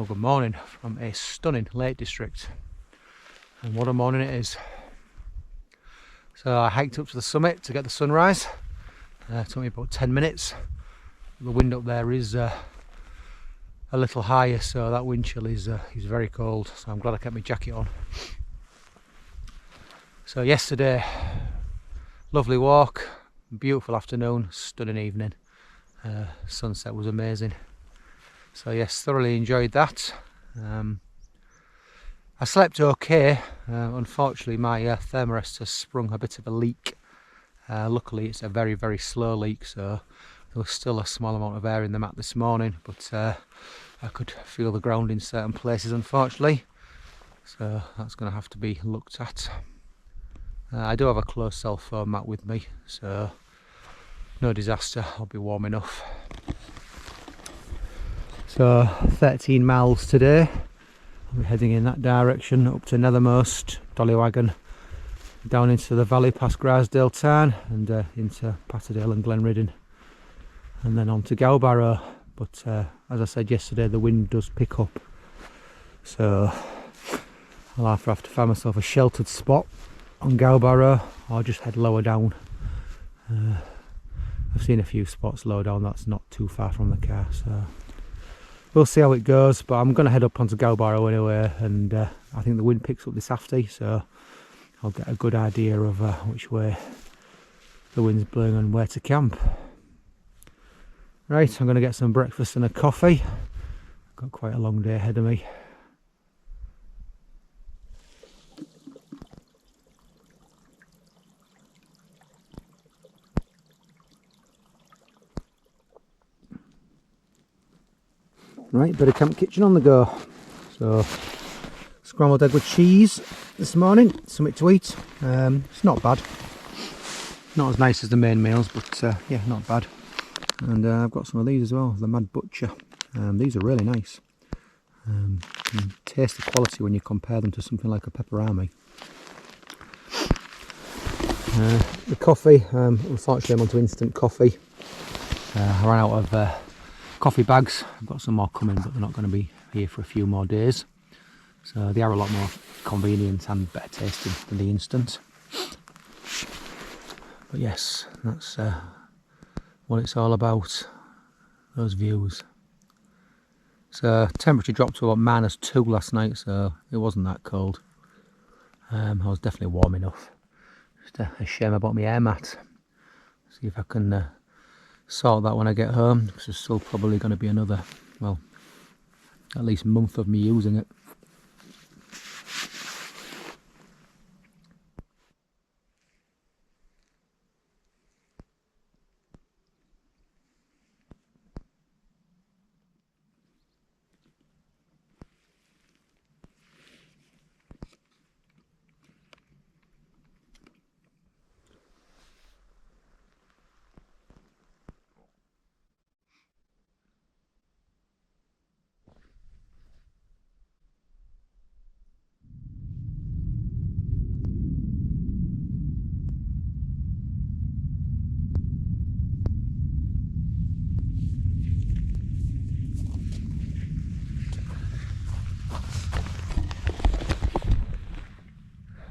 Well, good morning from a stunning Lake District, and what a morning it is. So I hiked up to the summit to get the sunrise. It took me about 10 minutes. The wind up there is a little higher, so that wind chill is very cold, so I'm glad I kept my jacket on. So yesterday, lovely walk, beautiful afternoon, stunning evening. Sunset was amazing. So yes, thoroughly enjoyed that. I slept okay. Unfortunately my thermarest has sprung a bit of a leak. Luckily it's a very, very slow leak, so there was still a small amount of air in the mat this morning, but I could feel the ground in certain places, unfortunately. So that's going to have to be looked at. I do have a closed cell foam mat with me, so no disaster, I'll be warm enough. So 13 miles today. I'll be heading in that direction up to Nethermost, Dollywagon, down into the valley past Grisdale Tarn and into Patterdale and Glenridding, and then on to Gowbarrow. But as I said yesterday, the wind does pick up, so I'll either have to find myself a sheltered spot on Gowbarrow or just head lower down. I've seen a few spots lower down that's not too far from the car, so we'll see how it goes. But I'm going to head up onto Gowbarrow anyway, and I think the wind picks up this afternoon, so I'll get a good idea of which way the wind's blowing and where to camp. Right, I'm going to get some breakfast and a coffee. I've got quite a long day ahead of me. Right, bit of camp kitchen on the go. So, scrambled egg with cheese this morning, something to eat. It's not bad. Not as nice as the main meals, but yeah, not bad. And I've got some of these as well, the Mad Butcher. These are really nice. You can taste the quality when you compare them to something like a pepperami. The coffee, unfortunately I'm onto instant coffee. I ran out of coffee bags. I've got some more coming, but they're not going to be here for a few more days. So they are a lot more convenient and better tasting than the instant. But yes, that's what it's all about, those views. So temperature dropped to about -2 last night, so it wasn't that cold. I was definitely warm enough. Just a shame about my air mat. See if I can sort that when I get home, because there's still probably going to be another, well, at least month of me using it.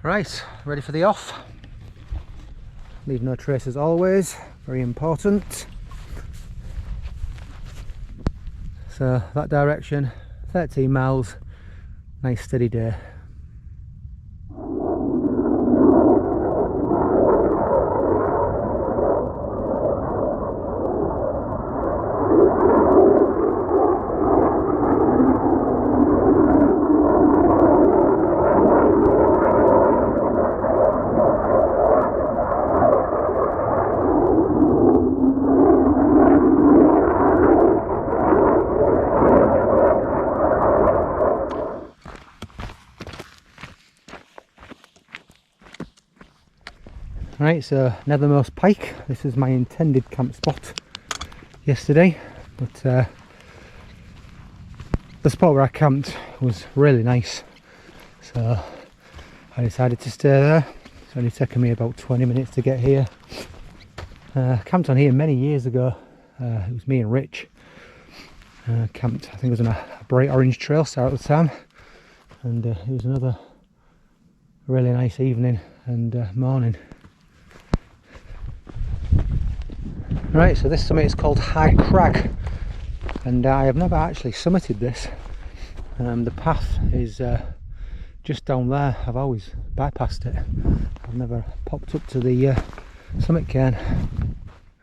Right, ready for the off. Leave no trace as always, very important. So that direction, 13 miles, nice steady day. Right, so Nethermost Pike. This is my intended camp spot yesterday, but the spot where I camped was really nice, so I decided to stay there. It's only taken me about 20 minutes to get here. Camped on here many years ago. It was me and Rich. Camped, I think it was on a bright orange trail star at the time, and it was another really nice evening and morning. Right, so this summit is called High Crag, and I have never actually summited this. The path is just down there. I've always bypassed it. I've never popped up to the summit cairn.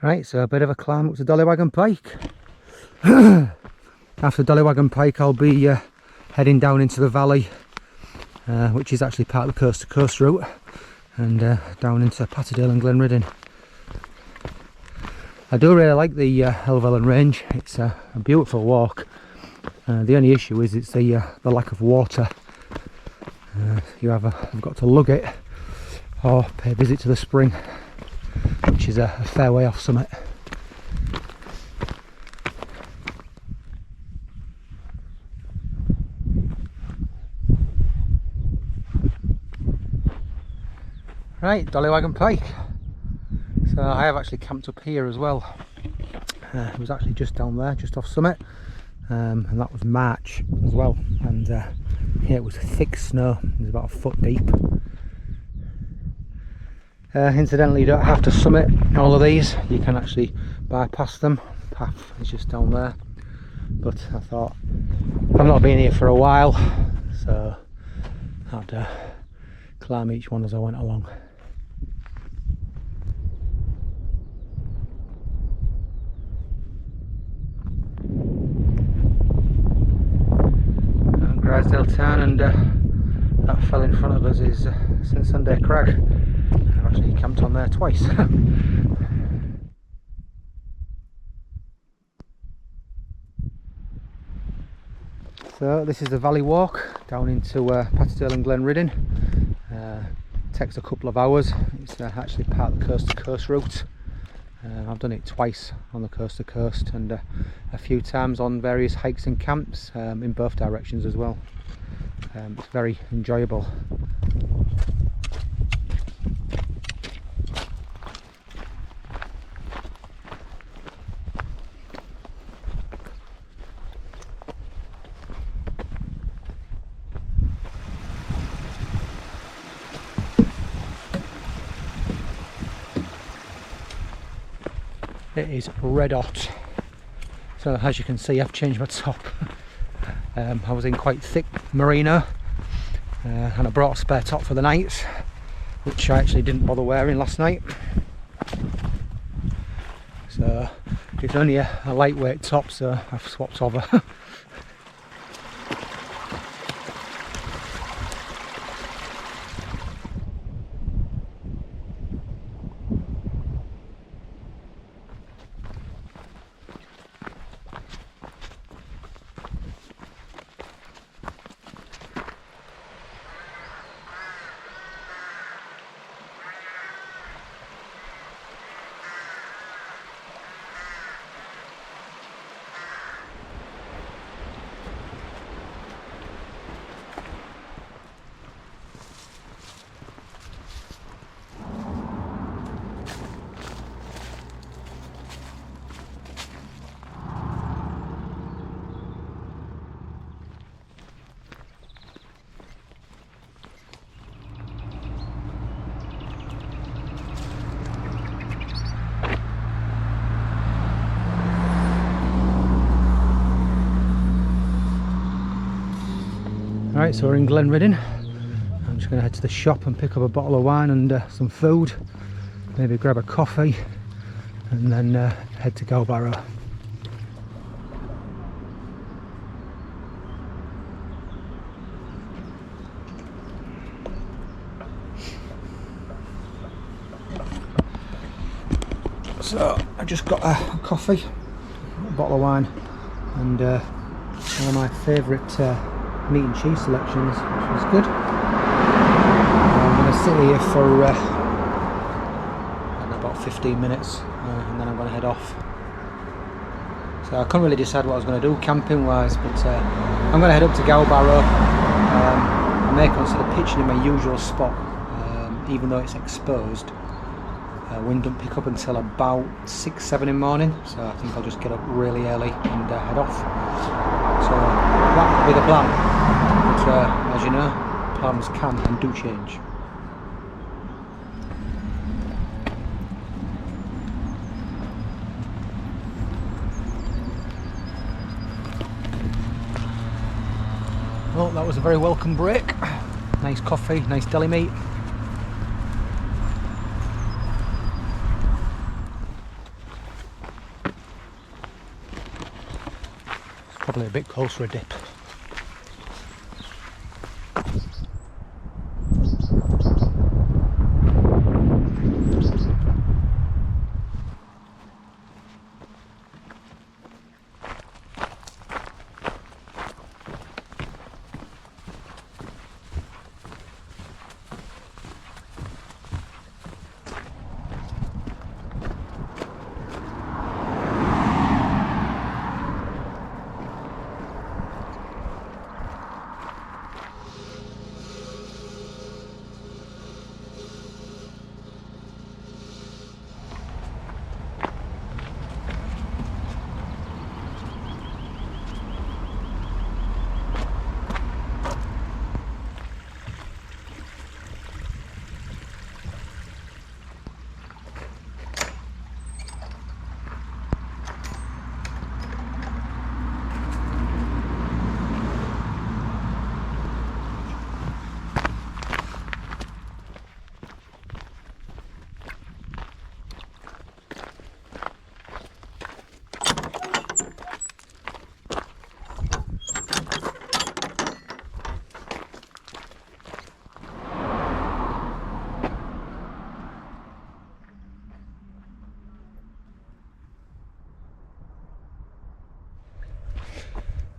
Right, so a bit of a climb up to Dollywagon Pike. After Dollywagon Pike I'll be heading down into the valley, which is actually part of the coast to coast route, and down into Patterdale and Glenridding. I do really like the Helvellyn range. It's a beautiful walk. The only issue is it's the lack of water. I've got to lug it or pay a visit to the spring, which is a fair way off summit. Right, Dollywagon Pike. So I have actually camped up here as well. It was actually just down there, just off summit, and that was March as well. And yeah, it was thick snow. It was about a foot deep. Incidentally, you don't have to summit all of these. You can actually bypass them. The path is just down there. But I thought I've not been here for a while, so I'd climb each one as I went along. Grisdale town, and that fell in front of us is St Sunday Crag. I've actually camped on there twice. So this is the valley walk down into Patterdale and Glenridding. Takes a couple of hours. It's actually part of the coast to coast route. I've done it twice on the coast to coast, and a few times on various hikes and camps in both directions as well. It's very enjoyable. It is red hot, so as you can see I've changed my top. I was in quite thick merino, and I brought a spare top for the night, which I actually didn't bother wearing last night. So it's only a lightweight top, so I've swapped over. Right, so we're in Glenridding. I'm just going to head to the shop and pick up a bottle of wine and some food, maybe grab a coffee, and then head to Gowbarrow. So I just got a coffee, a bottle of wine, and one of my favourite meat and cheese selections, which was good. I'm going to sit here for about 15 minutes, and then I'm going to head off. So I couldn't really decide what I was going to do camping wise, but I'm going to head up to Gowbarrow. I may consider pitching in my usual spot, even though it's exposed. Wind don't pick up until about 6-7 in the morning, so I think I'll just get up really early and head off. So that will be the plan, but as you know, plans can and do change. Well, that was a very welcome break. Nice coffee, nice deli meat. It's probably a bit close for a dip.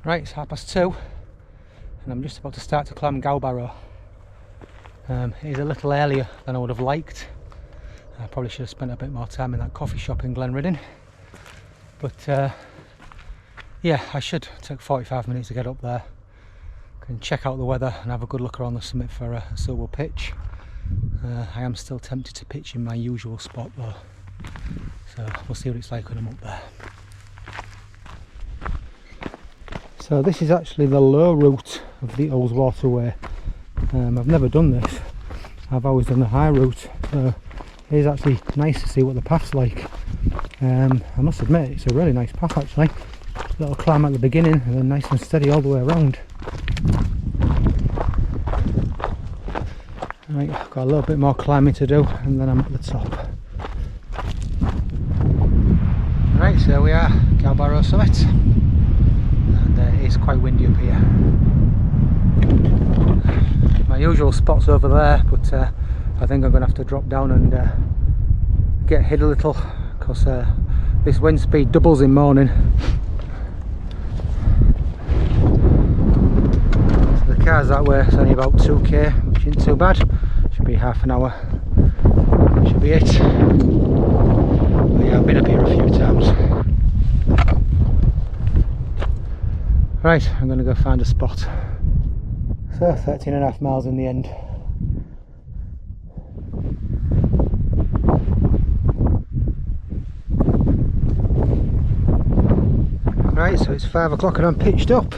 Right, it's 2:30 and I'm just about to start to climb Gowbarrow. It is a little earlier than I would have liked. I probably should have spent a bit more time in that coffee shop in Glenridding. But yeah, I should take 45 minutes to get up there. Can check out the weather and have a good look around the summit for a suitable pitch. I am still tempted to pitch in my usual spot though. So we'll see what it's like when I'm up there. So this is actually the low route of the Ullswater Way. I've never done this. I've always done the high route. So it is actually nice to see what the path's like. I must admit it's a really nice path actually. Little climb at the beginning and then nice and steady all the way around. Right, I've got a little bit more climbing to do and then I'm at the top. Right, so we are, Gowbarrow summit. It's quite windy up here. My usual spot's over there, but I think I'm going to have to drop down and get hid a little because this wind speed doubles in morning. So the car's that way, it's only about 2k, which isn't too bad. Should be half an hour. Should be it. But yeah, I've been up here a few times. Right, I'm going to go find a spot. So 13.5 miles in the end. Right, so it's 5 o'clock and I'm pitched up.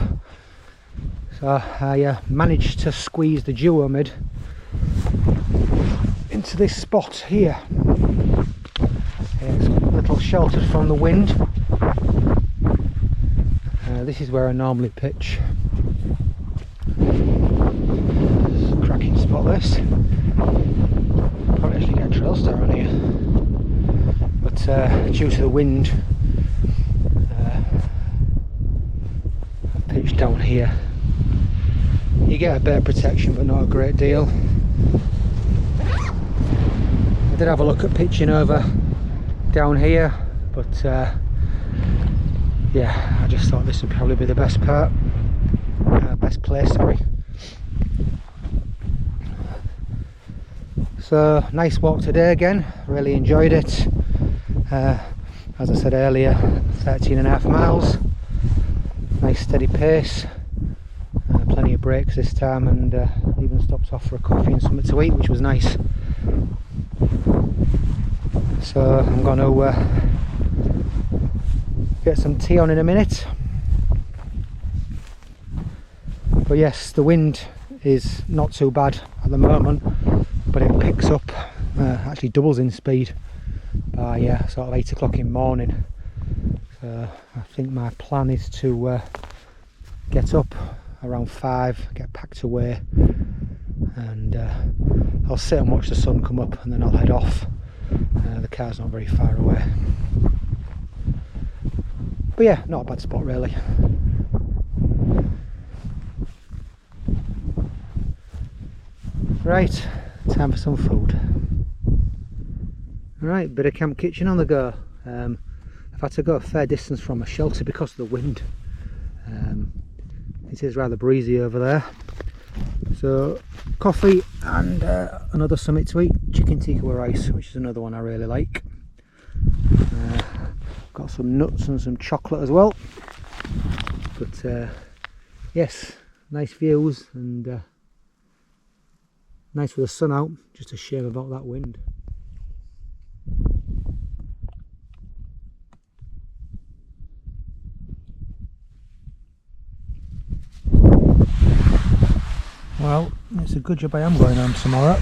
So I managed to squeeze the duo mid into this spot here. It's a little sheltered from the wind. This is where I normally pitch. It's a cracking spot this. Probably actually get a trail star on here. But due to the wind, I pitched down here. You get a bit of protection but not a great deal. I did have a look at pitching over down here, but yeah, I just thought this would probably be the best part, best place, sorry. So, nice walk today again, really enjoyed it. As I said earlier, 13.5 miles, nice steady pace, plenty of breaks this time, and even stopped off for a coffee and something to eat, which was nice. So I'm going to get some tea on in a minute. But yes, the wind is not too bad at the moment, but it picks up, actually doubles in speed by sort of 8 o'clock in the morning. So I think my plan is to get up around 5, get packed away, and I'll sit and watch the sun come up, and then I'll head off. The car's not very far away. But yeah, not a bad spot really. Right, time for some food. Right, bit of camp kitchen on the go. I've had to go a fair distance from my shelter because of the wind. It is rather breezy over there. So coffee and another something to eat, chicken tikka with rice, which is another one I really like. Got some nuts and some chocolate as well. But yes, nice views and nice with the sun out, just a shame about that wind. Well, it's a good job I am going home tomorrow,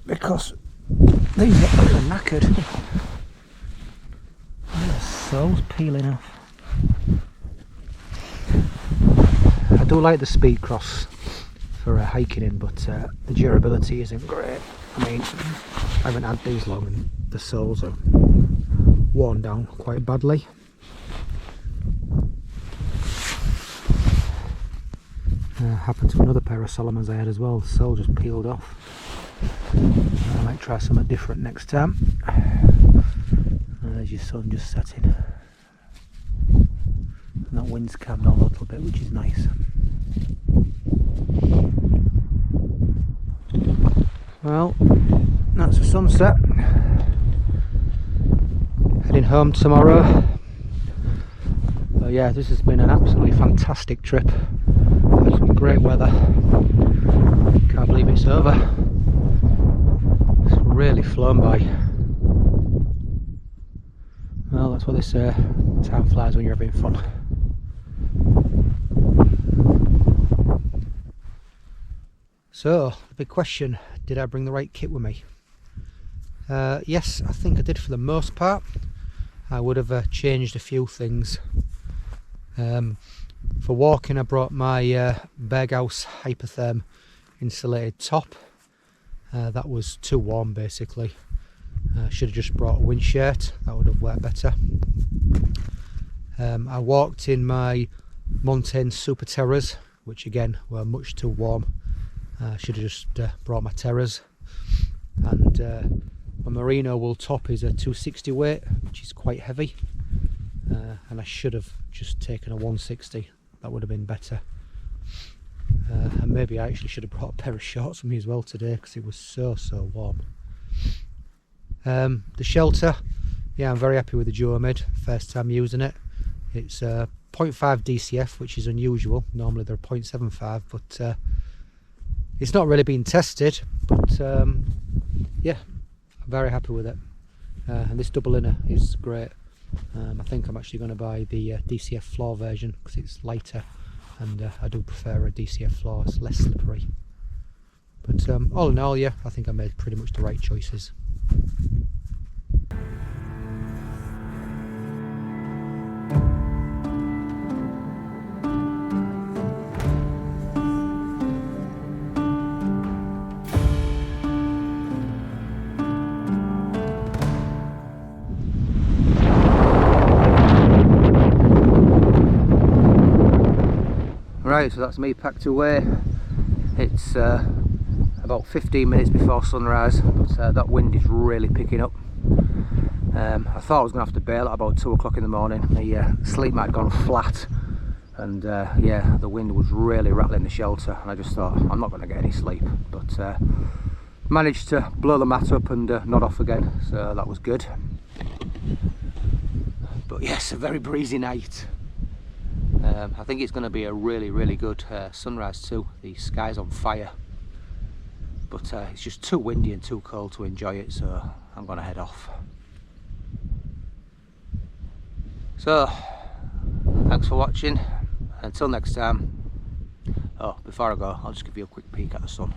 because these look like they're knackered. The sole's peeling off. I do like the speed cross for hiking in, but the durability isn't great. I mean, I haven't had these long and the soles are worn down quite badly. Happened to another pair of Solomons I had as well, the sole just peeled off. I might try something different next time. There's your sun just setting. And that wind's calmed down a little bit, which is nice. Well, that's the sunset. Heading home tomorrow. So yeah, this has been an absolutely fantastic trip. Had some great weather. Can't believe it's over. It's really flown by. Well, that's what they say. Time flies when you're having fun. So, the big question, did I bring the right kit with me? Yes, I think I did for the most part. I would have changed a few things. For walking, I brought my Berghaus Hypertherm insulated top. That was too warm basically. Should have just brought a wind shirt, that would have worked better. I walked in my Montane Super Terras, which again were much too warm. Should have just brought my Terras. And my merino wool top is a 260 weight, which is quite heavy. And I should have just taken a 160, that would have been better. And maybe I actually should have brought a pair of shorts with me as well today, because it was so warm. The shelter, yeah, I'm very happy with the Duomid, first time using it. It's 0.5 DCF, which is unusual. Normally they're 0.75, but it's not really been tested. But yeah, I'm very happy with it. And this double inner is great. I think I'm actually going to buy the DCF floor version because it's lighter, and I do prefer a DCF floor, it's less slippery. But all in all, yeah, I think I made pretty much the right choices. Right, so that's me packed away. It's about 15 minutes before sunrise, but that wind is really picking up. I thought I was going to have to bail at about 2 o'clock in the morning. The sleep mat had gone flat, and yeah, the wind was really rattling the shelter, and I just thought I'm not going to get any sleep, but managed to blow the mat up and nod off again, so that was good. But yes, a very breezy night. I think it's going to be a really good sunrise too. The sky's on fire, but it's just too windy and too cold to enjoy it, so I'm going to head off. So thanks for watching. Until next time. Oh, before I go, I'll just give you a quick peek at the sun.